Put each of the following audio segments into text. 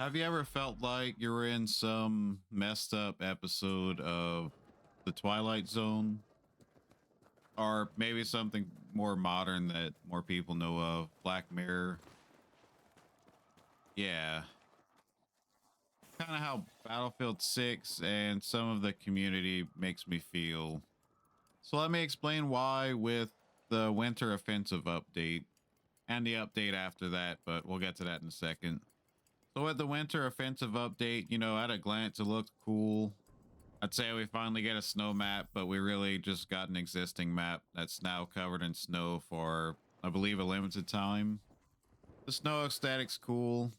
Have you ever felt like you were in some messed up episode of The Twilight Zone? Or maybe something more modern that more people know of, Black Mirror? Yeah. Kind of how Battlefield 6 and some of the community makes me feel. So let me explain why with the Winter Offensive update and the update after that, but we'll get to that in a second. So with the Winter Offensive update, at a glance, it looked cool. I'd say we finally get a snow map, but we really just got an existing map that's now covered in snow for, I believe, a limited time. The snow aesthetic's cool.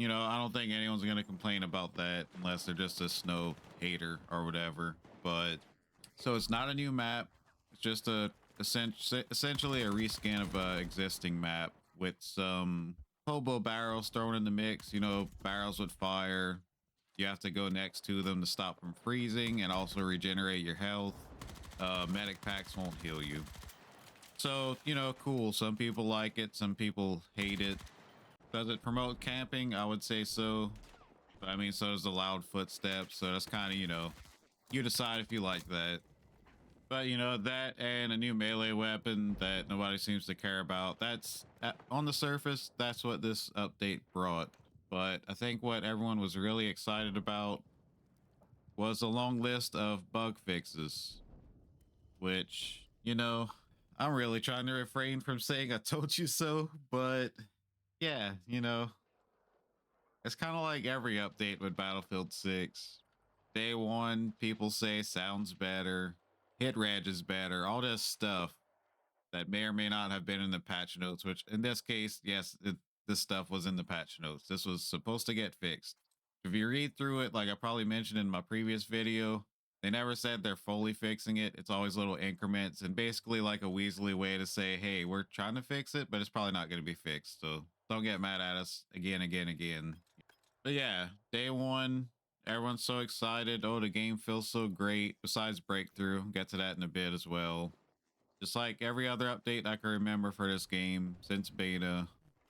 I don't think anyone's going to complain about that unless they're just a snow hater or whatever. But so it's not a new map. It's just essentially a reskin of a existing map with some hobo barrels thrown in the mix. Barrels with fire. You have to go next to them to stop from freezing and also regenerate your health. Medic packs won't heal you. So, cool. Some people like it, some people hate it. Does it promote camping? I would say so. But I mean, so does the loud footsteps. So that's kind of, you decide if you like that. But, that and a new melee weapon that nobody seems to care about. That's on the surface, that's what this update brought. But I think what everyone was really excited about was a long list of bug fixes, which, I'm really trying to refrain from saying I told you so. But yeah, it's kind of like every update with Battlefield 6. Day one, people say sounds better, hit reg is better, all this stuff that may or may not have been in the patch notes, which in this case, yes, this stuff was in the patch notes. This was supposed to get fixed. If you read through it, like I probably mentioned in my previous video, they never said they're fully fixing it. It's always little increments and basically like a Weasley way to say, hey, we're trying to fix it, but it's probably not going to be fixed. So don't get mad at us again. But yeah, day one, everyone's so excited. Oh, the game feels so great. Besides Breakthrough, get to that in a bit as well. Just like every other update I can remember for this game since beta.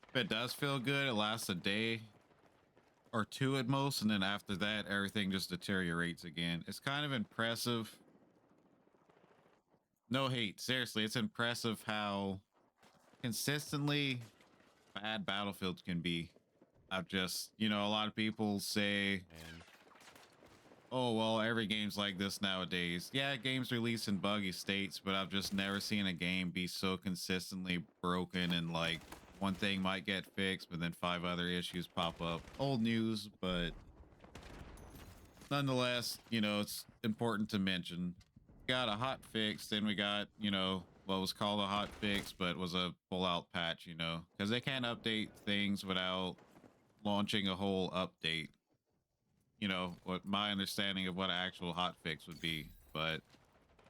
If it does feel good, it lasts a day or two at most, and then after that, everything just deteriorates again. It's kind of impressive. No hate, seriously, it's impressive how consistently bad Battlefield can be. I've just, a lot of people say, And oh, well, every game's like this nowadays. Yeah, games release in buggy states, but I've just never seen a game be so consistently broken and like one thing might get fixed, but then five other issues pop up. Old news, but nonetheless, it's important to mention. Got a hot fix, then we got, what was called a hot fix, but was a full out patch, because they can't update things without launching a whole update. What my understanding of what an actual hot fix would be. But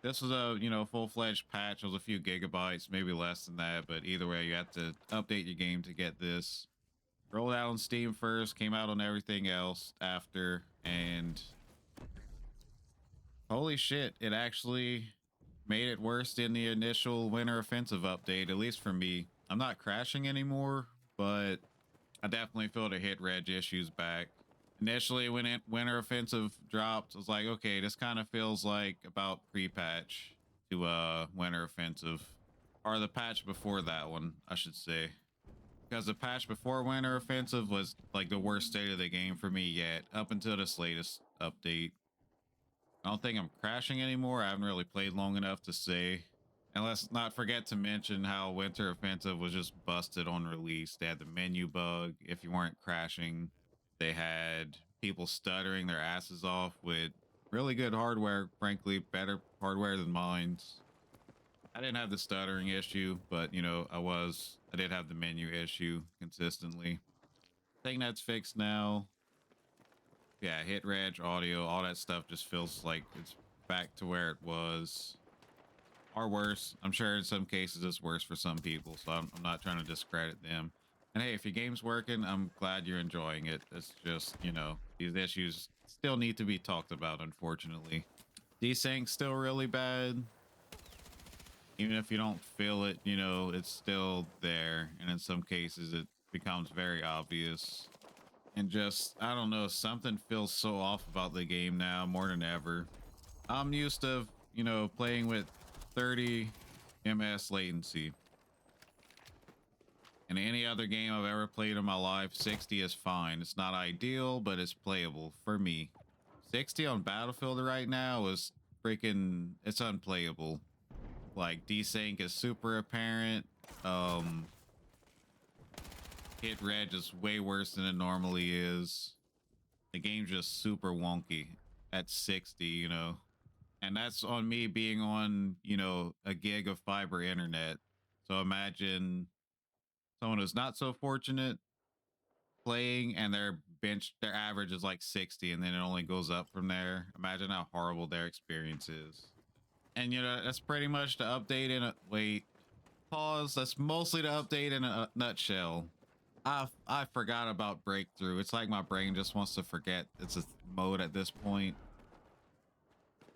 this was a, full-fledged patch. It was a few gigabytes, maybe less than that. But either way, you have to update your game to get this. Rolled out on Steam first, came out on everything else after. And holy shit, it actually made it worse than the initial Winter Offensive update, at least for me. I'm not crashing anymore, but I definitely feel the hit reg issues back. Initially, when Winter Offensive dropped, I was like, okay, this kind of feels like about pre-patch to Winter Offensive, or the patch before that one, I should say, because the patch before Winter Offensive was like the worst state of the game for me yet, up until this latest update. I don't think I'm crashing anymore. I haven't really played long enough to say. And let's not forget to mention how Winter Offensive was just busted on release. They had the menu bug. If you weren't crashing, they had people stuttering their asses off with really good hardware, frankly, better hardware than mine's. I didn't have the stuttering issue, but I did have the menu issue consistently. Thing that's fixed now. Yeah, hit reg, audio, all that stuff just feels like it's back to where it was. Or worse. I'm sure in some cases it's worse for some people, so I'm not trying to discredit them. And hey, if your game's working, I'm glad you're enjoying it. It's just, these issues still need to be talked about, unfortunately. Desync's still really bad. Even if you don't feel it, it's still there. And in some cases, it becomes very obvious. And just, I don't know, something feels so off about the game now more than ever. I'm used to, playing with 30 ms latency. In any other game I've ever played in my life, 60 is fine. It's not ideal, but it's playable for me. 60 on Battlefield right now is freaking, it's unplayable. Like, desync is super apparent. Hit reg is way worse than it normally is. The game's just super wonky at 60, And that's on me being on, a gig of fiber internet. So imagine someone who's not so fortunate playing and their average is like 60 and then it only goes up from there. Imagine how horrible their experience is. And that's pretty much the update in a wait, pause. That's mostly the update in a nutshell. I forgot about breakthrough. It's like my brain just wants to forget it's a mode at this point.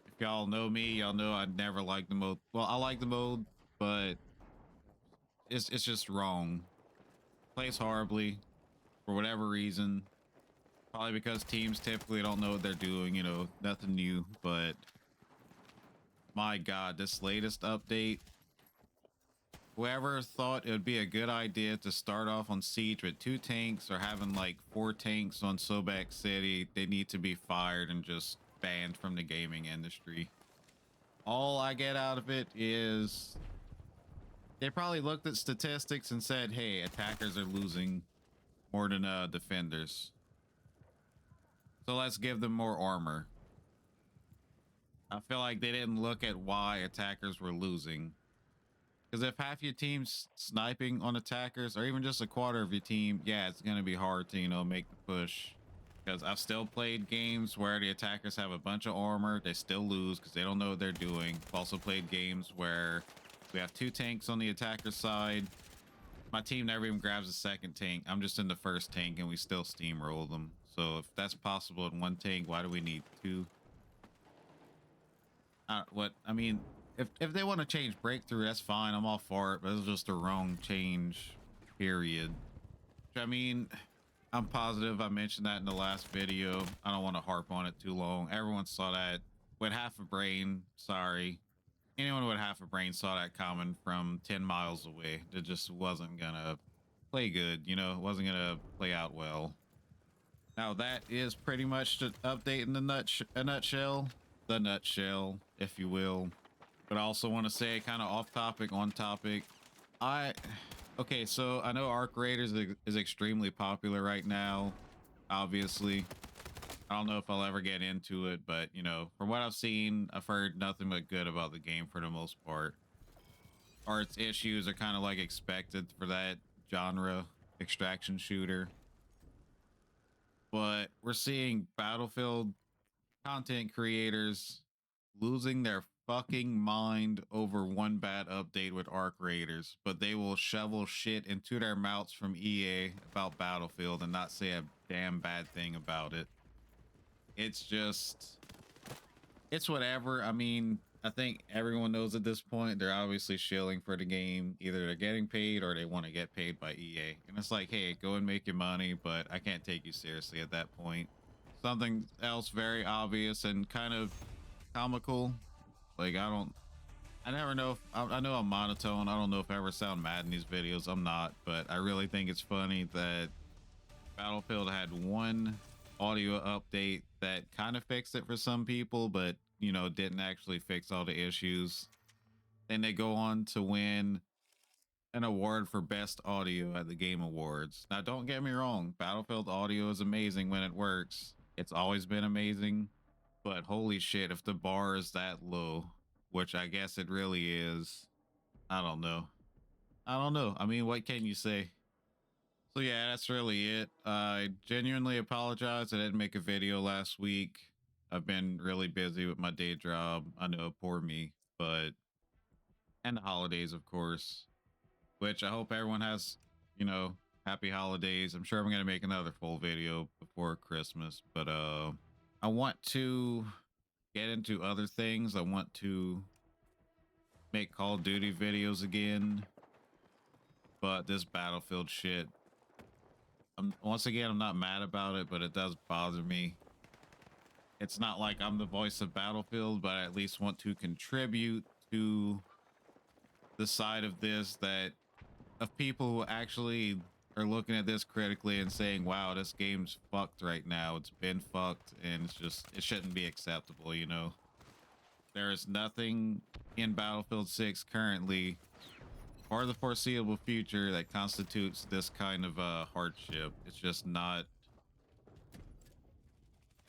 If y'all know me, y'all know I never liked the mode. Well, I like the mode, but it's just wrong. Plays horribly for whatever reason. Probably because teams typically don't know what they're doing, nothing new, but my God, this latest update, whoever thought it would be a good idea to start off on Siege with 2 tanks or having like 4 tanks on Sobek City, they need to be fired and just banned from the gaming industry. All I get out of it is they probably looked at statistics and said, hey, attackers are losing more than defenders. So let's give them more armor. I feel like they didn't look at why attackers were losing. Because if half your team's sniping on attackers, or even just a quarter of your team, yeah, it's going to be hard to, make the push. Because I've still played games where the attackers have a bunch of armor. They still lose because they don't know what they're doing. I've also played games where we have 2 tanks on the attacker side. My team never even grabs a second tank. I'm just in the first tank and we still steamroll them. So if that's possible in 1 tank, why do we need 2? If they want to change breakthrough, that's fine. I'm all for it, but it's just the wrong change, period. I mean, I'm positive I mentioned that in the last video. I don't want to harp on it too long. Everyone saw that with half a brain. Sorry. Anyone with half a brain saw that coming from 10 miles away. It just wasn't gonna play good, it wasn't gonna play out well. Now that is pretty much the update in a nutshell. The nutshell, if you will. But I also want to say, kind of off topic, on topic. Okay, so I know Arc Raiders is extremely popular right now. Obviously, I don't know if I'll ever get into it, but from what I've seen, I've heard nothing but good about the game for the most part. Or its issues are kind of like expected for that genre, extraction shooter. But we're seeing Battlefield content creators losing their fucking mind over one bad update with Arc Raiders, but they will shovel shit into their mouths from EA about Battlefield and not say a damn bad thing about it. It's whatever. I mean, I think everyone knows at this point they're obviously shilling for the game. Either they're getting paid or they want to get paid by EA. And it's like, hey, go and make your money, but I can't take you seriously at that point. Something else very obvious and kind of comical. Like, I never know if, I know I'm monotone. I don't know if I ever sound mad in these videos. I'm not, but I really think it's funny that Battlefield had one audio update that kind of fixed it for some people, but, didn't actually fix all the issues. Then they go on to win an award for best audio at the Game Awards. Now, don't get me wrong. Battlefield audio is amazing when it works. It's always been amazing. But holy shit, if the bar is that low, which I guess it really is, I don't know. I mean, what can you say? So yeah, that's really it. I genuinely apologize. I didn't make a video last week. I've been really busy with my day job. I know, poor me, but and the holidays, of course, which I hope everyone has, happy holidays. I'm sure I'm going to make another full video before Christmas, but I want to get into other things. I want to make Call of Duty videos again, but this Battlefield shit, Once again, I'm not mad about it, but it does bother me. It's not like I'm the voice of Battlefield, but I at least want to contribute to the side of this that of people who actually are looking at this critically and saying, wow, this game's fucked right now. It's been fucked and it's just, it shouldn't be acceptable, you know? There is nothing in Battlefield 6 currently or the foreseeable future that constitutes this kind of hardship. It's just not,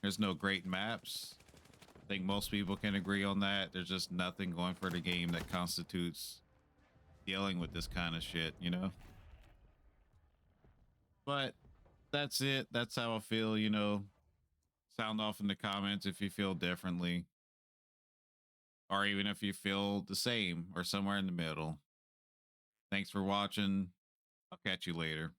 there's no great maps. I think most people can agree on that. There's just nothing going for the game that constitutes dealing with this kind of shit, you know? But that's it. That's how I feel, you know. Sound off in the comments if you feel differently, or even if you feel the same or somewhere in the middle. Thanks for watching. I'll catch you later.